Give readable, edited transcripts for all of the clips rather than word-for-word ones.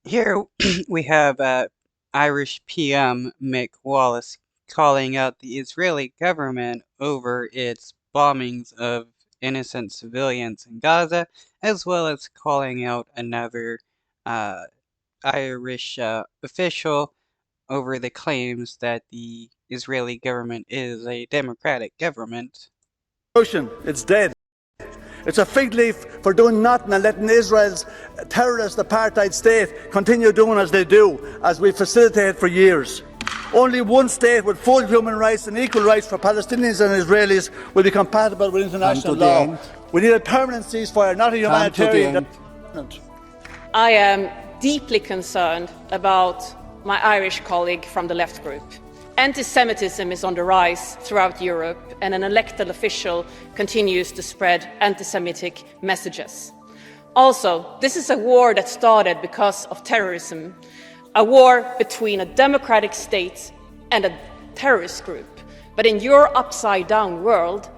Here we have Irish PM Mick Wallace calling out the Israeli government over its bombings of innocent civilians in Gaza, as well as calling out another uh, Irish official over the claims that the Israeli government is a democratic government. It's dead. It's a fig leaf for doing nothing and letting Israel's terrorist apartheid state continue doing as they do, as we facilitated for years. Only one state with full human rights and equal rights for Palestinians and Israelis will be compatible with international law. We need a permanent ceasefire, not a humanitarian. I am deeply concerned about my Irish colleague from the left group. Anti-Semitism is on the rise throughout Europe, and an elected official continues to spread anti-Semitic messages. Also, this is a war that started because of terrorism, a war between a democratic state and a terrorist group. But in your upside-down world,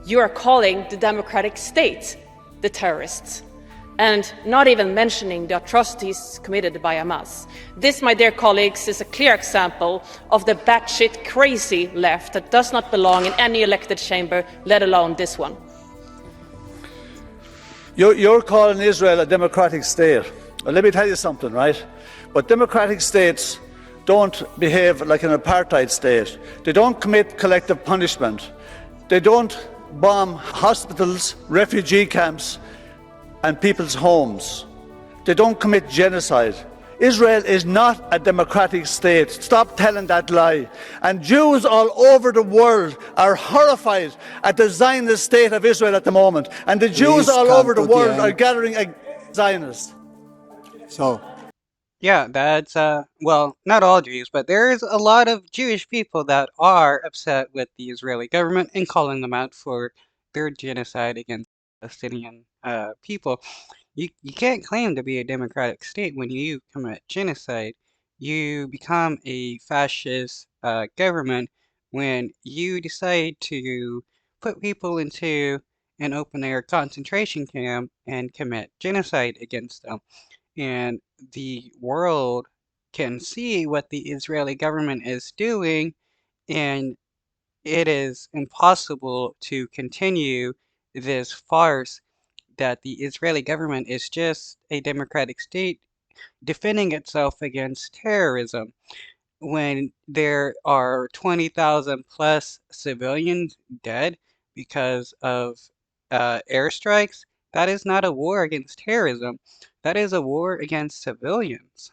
you are calling the democratic state the terrorists, and not even mentioning the atrocities committed by Hamas. This, my dear colleagues, is a clear example of the batshit crazy left that does not belong in any elected chamber, let alone this one. You're calling Israel a democratic state. Well, let me tell you something, right? But democratic states don't behave like an apartheid state. They don't commit collective punishment. They don't bomb hospitals, refugee camps, and people's homes. They don't commit genocide. Israel is not a democratic state. Stop telling that lie. And Jews all over the world are horrified at the Zionist state of Israel at the moment. And the Jews all over the world are gathering against Zionists. Yeah, that's, well, not all Jews, but there's a lot of Jewish people that are upset with the Israeli government and calling them out for their genocide against Palestinian people. You can't claim to be a democratic state when you commit genocide. You become a fascist government when you decide to put people into an open-air concentration camp and commit genocide against them. And the world can see what the Israeli government is doing, and it is impossible to continue this farce that the Israeli government is just a democratic state defending itself against terrorism when there are 20,000 plus civilians dead because of airstrikes. That is not a war against terrorism. That is a war against civilians.